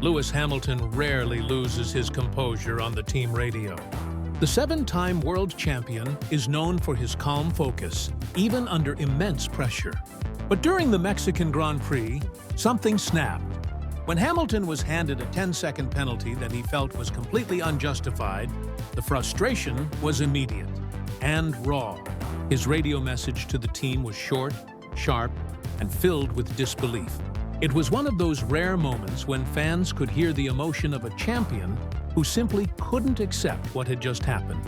Lewis Hamilton rarely loses his composure on the team radio. The seven-time world champion is known for his calm focus, even under immense pressure. But during the Mexican Grand Prix, something snapped. When Hamilton was handed a 10-second penalty that he felt was completely unjustified, the frustration was immediate and raw. His radio message to the team was short, sharp, and filled with disbelief. It was one of those rare moments when fans could hear the emotion of a champion who simply couldn't accept what had just happened.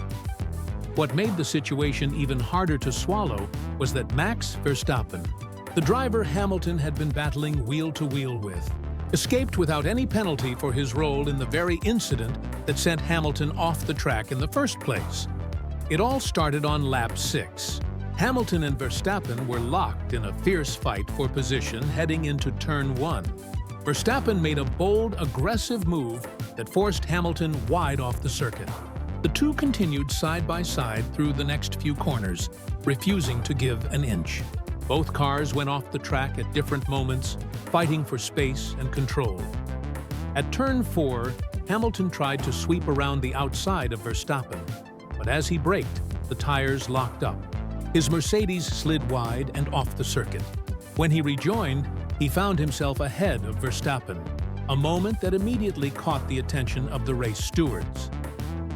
What made the situation even harder to swallow was that Max Verstappen, the driver Hamilton had been battling wheel-to-wheel with, escaped without any penalty for his role in the very incident that sent Hamilton off the track in the first place. It all started on lap 6. Hamilton and Verstappen were locked in a fierce fight for position heading into turn 1. Verstappen made a bold, aggressive move that forced Hamilton wide off the circuit. The two continued side by side through the next few corners, refusing to give an inch. Both cars went off the track at different moments, fighting for space and control. At turn 4, Hamilton tried to sweep around the outside of Verstappen, but as he braked, the tires locked up. His Mercedes slid wide and off the circuit. When he rejoined, he found himself ahead of Verstappen, a moment that immediately caught the attention of the race stewards.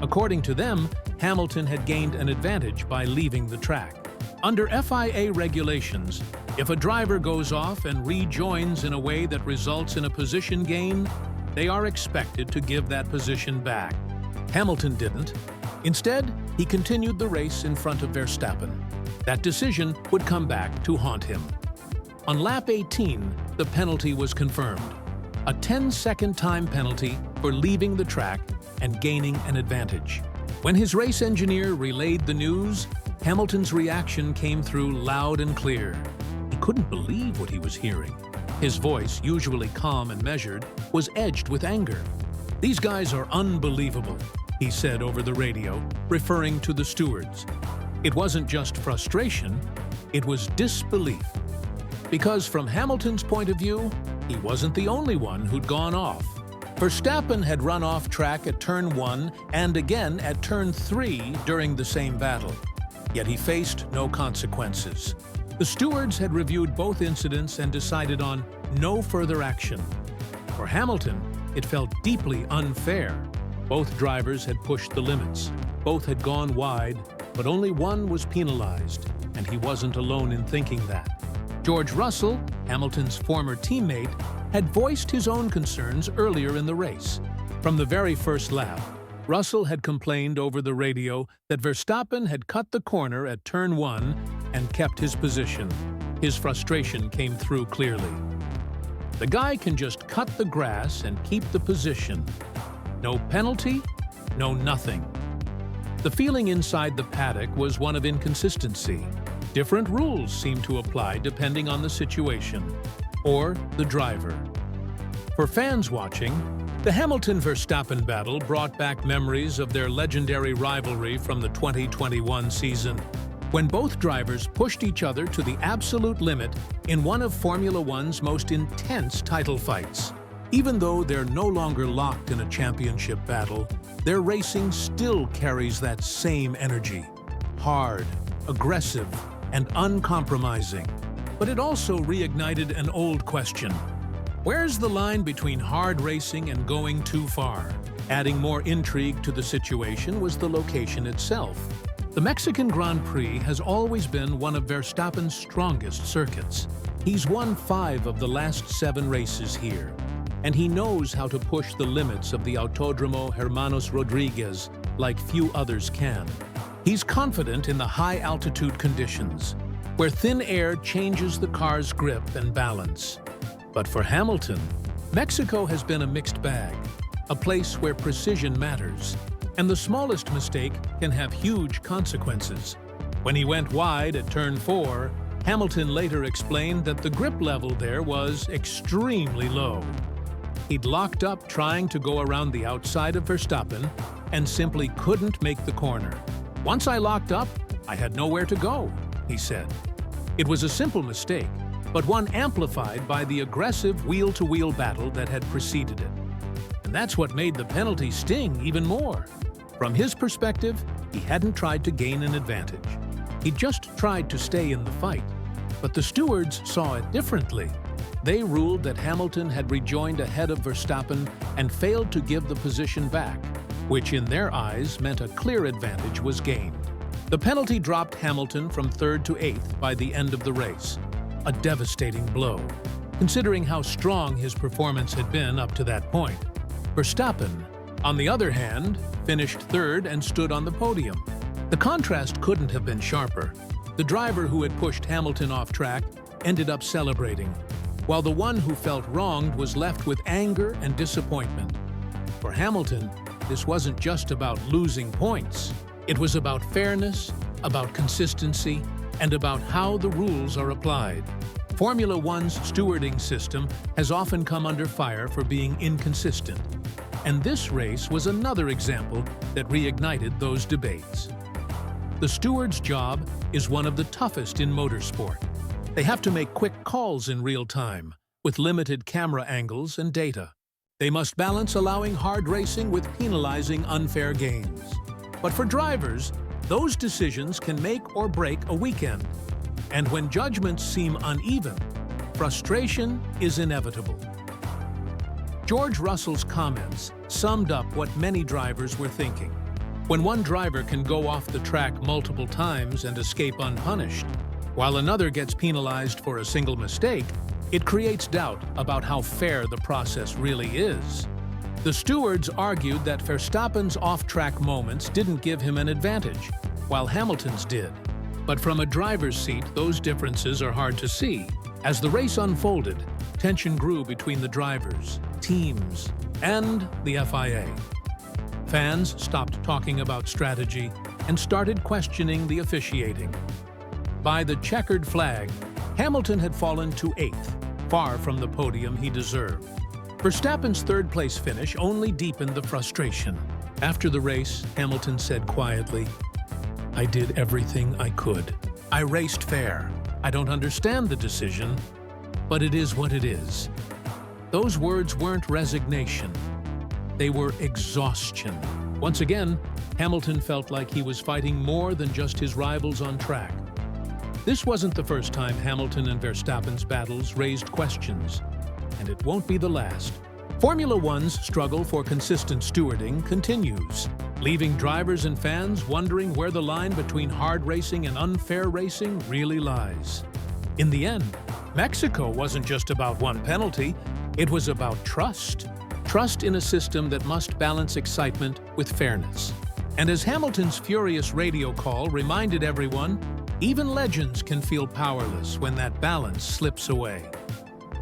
According to them, Hamilton had gained an advantage by leaving the track. Under FIA regulations, if a driver goes off and rejoins in a way that results in a position gain, they are expected to give that position back. Hamilton didn't. Instead, he continued the race in front of Verstappen. That decision would come back to haunt him. On lap 18, the penalty was confirmed. A 10-second time penalty for leaving the track and gaining an advantage. When his race engineer relayed the news, Hamilton's reaction came through loud and clear. He couldn't believe what he was hearing. His voice, usually calm and measured, was edged with anger. "These guys are unbelievable," he said over the radio, referring to the stewards. It wasn't just frustration, it was disbelief. Because from Hamilton's point of view, he wasn't the only one who'd gone off. Verstappen had run off track at turn 1 and again at turn 3 during the same battle. Yet he faced no consequences. The stewards had reviewed both incidents and decided on no further action. For Hamilton, it felt deeply unfair. Both drivers had pushed the limits. Both had gone wide, but only one was penalized, and he wasn't alone in thinking that. George Russell, Hamilton's former teammate, had voiced his own concerns earlier in the race. From the very first lap, Russell had complained over the radio that Verstappen had cut the corner at turn 1 and kept his position. His frustration came through clearly. The guy can just cut the grass and keep the position. No penalty, no nothing. The feeling inside the paddock was one of inconsistency. Different rules seemed to apply depending on the situation or the driver. For fans watching, the Hamilton-Verstappen battle brought back memories of their legendary rivalry from the 2021 season, when both drivers pushed each other to the absolute limit in one of Formula One's most intense title fights. Even though they're no longer locked in a championship battle, their racing still carries that same energy. Hard, aggressive, and uncompromising. But it also reignited an old question. Where's the line between hard racing and going too far? Adding more intrigue to the situation was the location itself. The Mexican Grand Prix has always been one of Verstappen's strongest circuits. He's won 5 of the last 7 races here, and he knows how to push the limits of the Autódromo Hermanos Rodriguez like few others can. He's confident in the high-altitude conditions, where thin air changes the car's grip and balance. But for Hamilton, Mexico has been a mixed bag, a place where precision matters, and the smallest mistake can have huge consequences. When he went wide at turn 4, Hamilton later explained that the grip level there was extremely low. He'd locked up trying to go around the outside of Verstappen and simply couldn't make the corner. "Once I locked up, I had nowhere to go," he said. It was a simple mistake, but one amplified by the aggressive wheel-to-wheel battle that had preceded it. And that's what made the penalty sting even more. From his perspective, he hadn't tried to gain an advantage. He just tried to stay in the fight. But the stewards saw it differently. They ruled that Hamilton had rejoined ahead of Verstappen and failed to give the position back, which in their eyes meant a clear advantage was gained. The penalty dropped Hamilton from 3rd to 8th by the end of the race, a devastating blow, considering how strong his performance had been up to that point. Verstappen, on the other hand, finished 3rd and stood on the podium. The contrast couldn't have been sharper. The driver who had pushed Hamilton off track ended up celebrating, while the one who felt wronged was left with anger and disappointment. For Hamilton, this wasn't just about losing points. It was about fairness, about consistency, and about how the rules are applied. Formula One's stewarding system has often come under fire for being inconsistent, and this race was another example that reignited those debates. The steward's job is one of the toughest in motorsport. They have to make quick calls in real time, with limited camera angles and data. They must balance allowing hard racing with penalizing unfair gains. But for drivers, those decisions can make or break a weekend. And when judgments seem uneven, frustration is inevitable. George Russell's comments summed up what many drivers were thinking. When one driver can go off the track multiple times and escape unpunished, while another gets penalized for a single mistake, it creates doubt about how fair the process really is. The stewards argued that Verstappen's off-track moments didn't give him an advantage, while Hamilton's did. But from a driver's seat, those differences are hard to see. As the race unfolded, tension grew between the drivers, teams, and the FIA. Fans stopped talking about strategy and started questioning the officiating. By the checkered flag, Hamilton had fallen to 8th, far from the podium he deserved. Verstappen's third-place finish only deepened the frustration. After the race, Hamilton said quietly, "I did everything I could. I raced fair. I don't understand the decision, but it is what it is." Those words weren't resignation. They were exhaustion. Once again, Hamilton felt like he was fighting more than just his rivals on track. This wasn't the first time Hamilton and Verstappen's battles raised questions, and it won't be the last. Formula One's struggle for consistent stewarding continues, leaving drivers and fans wondering where the line between hard racing and unfair racing really lies. In the end, Mexico wasn't just about one penalty, it was about trust. Trust in a system that must balance excitement with fairness. And as Hamilton's furious radio call reminded everyone, even legends can feel powerless when that balance slips away.